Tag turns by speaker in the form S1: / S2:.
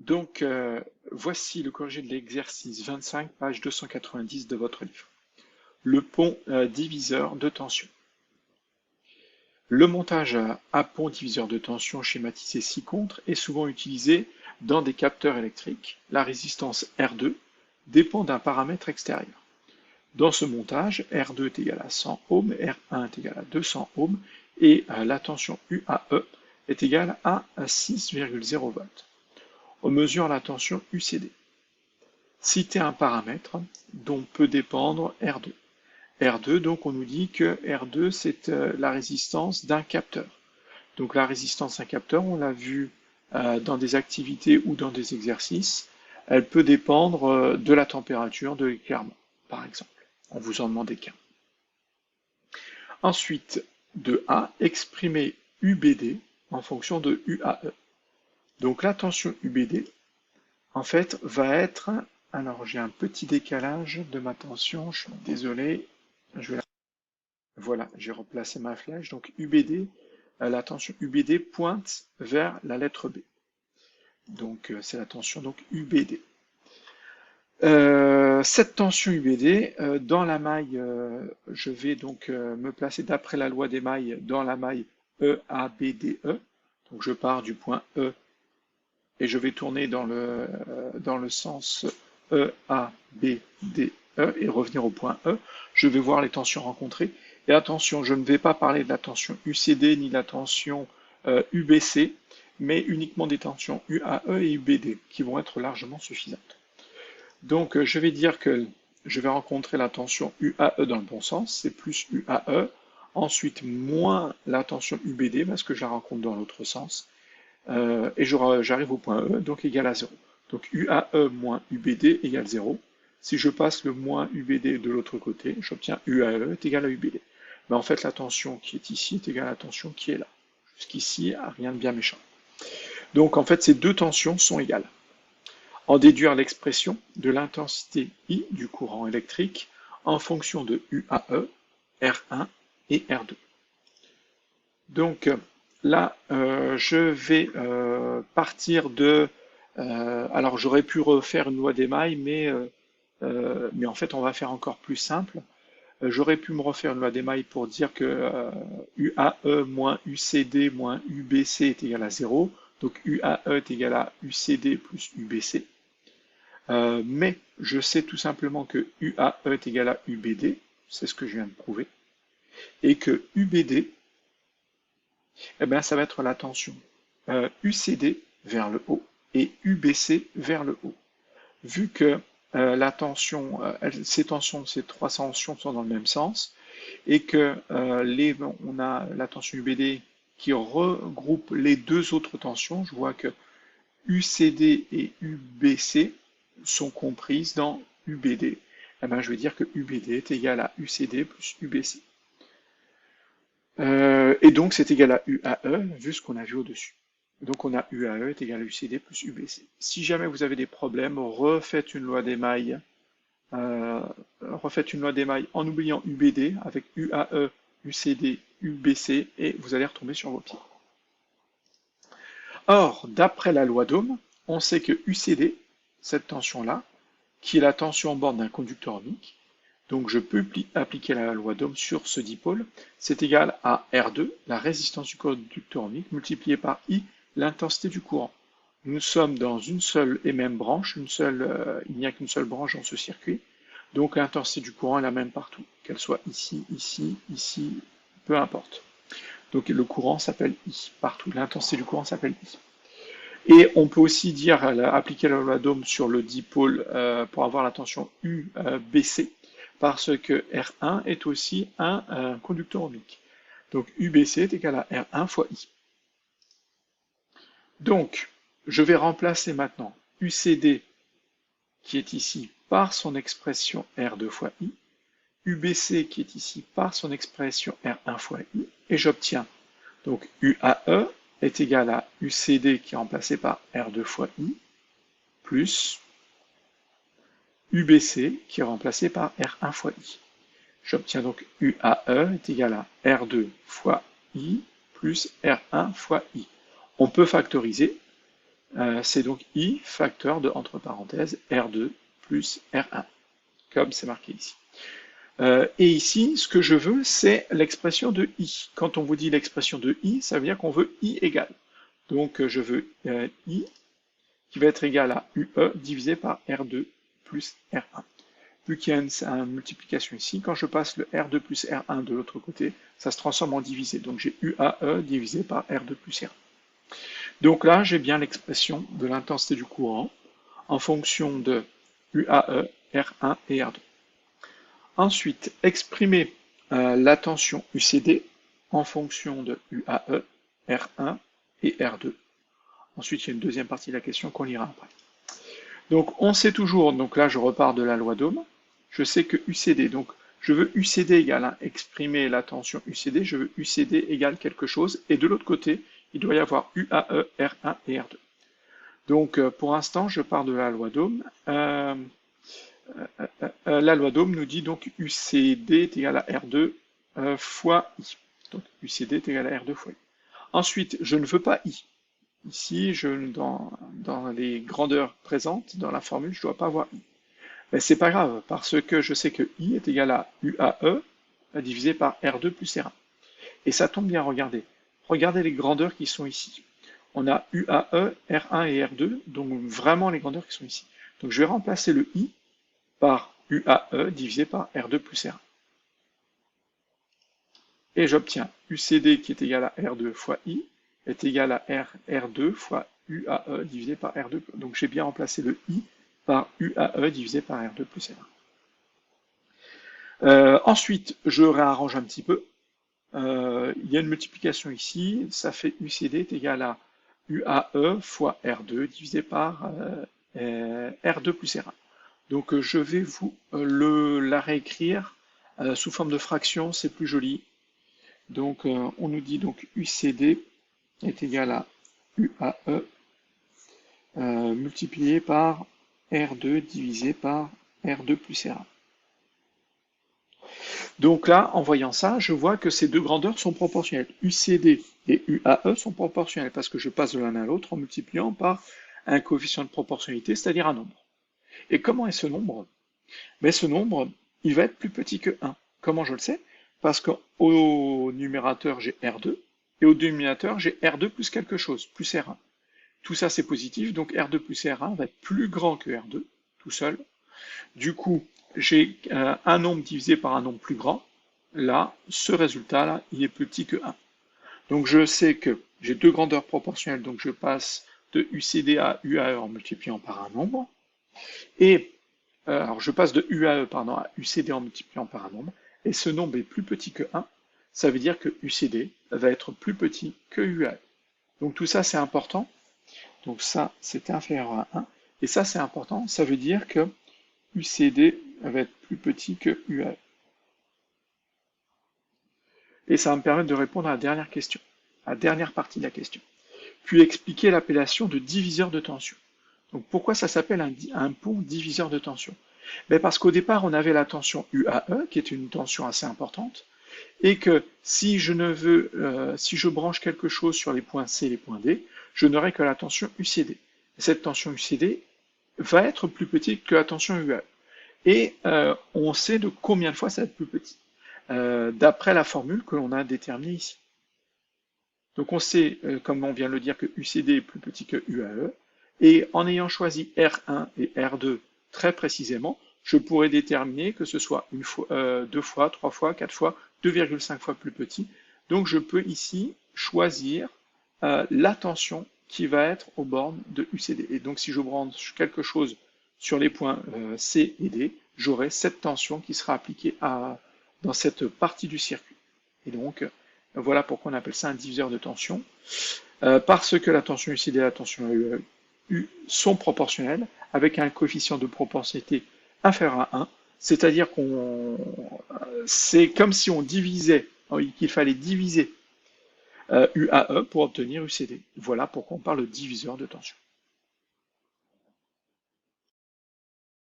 S1: Donc, voici le corrigé de l'exercice 25, page 290 de votre livre. Le pont diviseur de tension. Le montage à pont diviseur de tension schématisé ci-contre est souvent utilisé dans des capteurs électriques. La résistance R2 dépend d'un paramètre extérieur. Dans ce montage, R2 est égal à 100 ohms, R1 est égal à 200 ohms et la tension UAE est égale à 6,0 volts. On mesure la tension UCD. Citer un paramètre dont peut dépendre R2. R2, donc on nous dit que R2 c'est la résistance d'un capteur. Donc la résistance d'un capteur, on l'a vu dans des activités ou dans des exercices, elle peut dépendre de la température de l'éclairement, par exemple. On vous en demandait qu'un. Ensuite, de A, exprimer UBD en fonction de UAE. Donc la tension UBD, en fait, va être... Alors j'ai un petit décalage de ma tension, je suis désolé. Voilà, j'ai replacé ma flèche. Donc UBD, la tension UBD pointe vers la lettre B. Donc c'est la tension donc UBD. Cette tension UBD, dans la maille, je vais donc me placer d'après la loi des mailles dans la maille EABDE. Donc je pars du point E et je vais tourner dans le sens EABDE et revenir au point E. Je vais voir les tensions rencontrées. Et attention, je ne vais pas parler de la tension UCD ni de la tension UBC, mais uniquement des tensions UAE et UBD qui vont être largement suffisantes. Donc je vais dire que je vais rencontrer la tension UAE dans le bon sens, c'est plus UAE, ensuite moins la tension UBD parce que je la rencontre dans l'autre sens, et j'arrive au point E, donc égal à 0. Donc UAE moins UBD égale 0. Si je passe le moins UBD de l'autre côté, j'obtiens UAE est égal à UBD. Mais en fait, la tension qui est ici est égale à la tension qui est là. Jusqu'ici, rien de bien méchant. Donc en fait, ces deux tensions sont égales. En déduire l'expression de l'intensité I du courant électrique en fonction de UAE, R1 et R2. Donc là, je vais partir de... alors j'aurais pu refaire une loi d'émail, mais en fait on va faire encore plus simple. J'aurais pu me refaire une loi d'émail pour dire que UAE moins UCD moins UBC est égal à 0. Donc UAE est égal à UCD plus UBC. Mais je sais tout simplement que UAE est égal à UBD, c'est ce que je viens de prouver, et que UBD, eh bien, ça va être la tension UCD vers le haut et UBC vers le haut. Vu que la tension, ces trois tensions sont dans le même sens, et que on a la tension UBD qui regroupe les deux autres tensions, je vois que UCD et UBC sont comprises dans UBD. Eh bien, je vais dire que UBD est égal à UCD plus UBC. Et donc, c'est égal à UAE, vu ce qu'on a vu au-dessus. Donc, on a UAE est égal à UCD plus UBC. Si jamais vous avez des problèmes, refaites une loi d'émail en oubliant UBD avec UAE, UCD, UBC, et vous allez retomber sur vos pieds. Or, d'après la loi d'Ohm, on sait que UCD, cette tension-là, qui est la tension en borne d'un conducteur ohmique, donc je peux appliquer la loi d'Ohm sur ce dipôle, c'est égal à R2, la résistance du conducteur ohmique, multiplié par I, l'intensité du courant. Nous sommes dans une seule et même branche, il n'y a qu'une seule branche dans ce circuit, donc l'intensité du courant est la même partout, qu'elle soit ici, ici, ici, peu importe. Donc le courant s'appelle I partout, l'intensité du courant s'appelle I. Et on peut aussi dire, appliquer la loi d'Ohm sur le dipôle pour avoir la tension UBC, parce que R1 est aussi un conducteur ohmique. Donc UBC est égal à R1 fois I. Donc, je vais remplacer maintenant UCD, qui est ici, par son expression R2 fois I, UBC, qui est ici, par son expression R1 fois I, et j'obtiens donc UAE est égal à UCD, qui est remplacé par R2 fois I, plus UBC, qui est remplacé par R1 fois I. J'obtiens donc UAE est égal à R2 fois I plus R1 fois I. On peut factoriser, c'est donc I facteur de, entre parenthèses, R2 plus R1, comme c'est marqué ici. Et ici, ce que je veux, c'est l'expression de I. Quand on vous dit l'expression de I, ça veut dire qu'on veut I égale. Donc je veux I qui va être égal à UE divisé par R2 plus R1. Vu qu'il y a une multiplication ici, quand je passe le R2 plus R1 de l'autre côté, ça se transforme en divisé. Donc j'ai UAE divisé par R2 plus R1. Donc là, j'ai bien l'expression de l'intensité du courant en fonction de UAE, R1 et R2. Ensuite, exprimer la tension UCD en fonction de UAE, R1 et R2. Ensuite, il y a une deuxième partie de la question qu'on lira après. Donc, on sait toujours, donc là, je repars de la loi d'Ohm, je sais que UCD, donc je veux UCD égale, exprimer la tension UCD, je veux UCD égale quelque chose, et de l'autre côté, il doit y avoir UAE, R1 et R2. Donc, pour l'instant, je pars de la loi d'Ohm. La loi d'Ohm nous dit donc UCD est égal à R2 fois I. Donc, UCD est égal à R2 fois I. Ensuite, je ne veux pas I. Ici, dans les grandeurs présentes dans la formule, je ne dois pas avoir I. Mais c'est pas grave, parce que je sais que I est égal à UAE divisé par R2 plus R1. Et ça tombe bien, regardez. Regardez les grandeurs qui sont ici. On a UAE, R1 et R2, donc vraiment les grandeurs qui sont ici. Donc je vais remplacer le I par UAE divisé par R2 plus R1. Et j'obtiens UCD qui est égal à R2 fois I est égal à R2 fois UAE divisé par R2. Donc j'ai bien remplacé le I par UAE divisé par R2 plus R1. Ensuite, je réarrange un petit peu. Il y a une multiplication ici, ça fait UCD est égal à UAE fois R2 divisé par R2 plus R1. Donc je vais vous la réécrire sous forme de fraction, c'est plus joli. Donc on nous dit donc UCD est égal à UAE multiplié par R2 divisé par R2 plus R1. Donc là, en voyant ça, je vois que ces deux grandeurs sont proportionnelles. UCD et UAE sont proportionnelles parce que je passe de l'un à l'autre en multipliant par un coefficient de proportionnalité, c'est-à-dire un nombre. Et comment est ce nombre? Mais ce nombre, il va être plus petit que 1. Comment je le sais? Parce qu'au numérateur, j'ai R2, et au dénominateur, j'ai R2 plus quelque chose, plus R1. Tout ça, c'est positif, donc R2 plus R1 va être plus grand que R2, tout seul. Du coup, j'ai un nombre divisé par un nombre plus grand. Là, ce résultat-là, il est plus petit que 1. Donc je sais que j'ai deux grandeurs proportionnelles, donc je passe de UCD à UAE en multipliant par un nombre. Et alors je passe de UAE à UCD en multipliant par un nombre. Et ce nombre est plus petit que 1. Ça veut dire que UCD va être plus petit que UAE. Donc tout ça, c'est important. Donc ça, c'est inférieur à 1. Et ça, c'est important. Ça veut dire que UCD va être plus petit que UAE. Et ça va me permettre de répondre à la dernière question, à la dernière partie de la question. Puis expliquer l'appellation de diviseur de tension. Donc pourquoi ça s'appelle un pont diviseur de tension? Ben parce qu'au départ, on avait la tension UAE, qui est une tension assez importante, et que si je branche quelque chose sur les points C et les points D, je n'aurai que la tension UCD. Et cette tension UCD va être plus petite que la tension UAE. Et on sait de combien de fois ça va être plus petit, d'après la formule que l'on a déterminée ici. Donc on sait, comme on vient de le dire, que UCD est plus petit que UAE, et en ayant choisi R1 et R2 très précisément, je pourrais déterminer que ce soit une fois, 2 fois, 3 fois, 4 fois, 2,5 fois plus petit. Donc je peux ici choisir la tension qui va être aux bornes de UCD. Et donc si je branche quelque chose sur les points C et D, j'aurai cette tension qui sera appliquée dans cette partie du circuit. Et donc voilà pourquoi on appelle ça un diviseur de tension, parce que la tension UCD et la tension U sont proportionnelles, avec un coefficient de proportionnalité inférieur à 1, c'est-à-dire c'est comme si on divisait, qu'il fallait diviser UAE pour obtenir UCD. Voilà pourquoi on parle de diviseur de tension.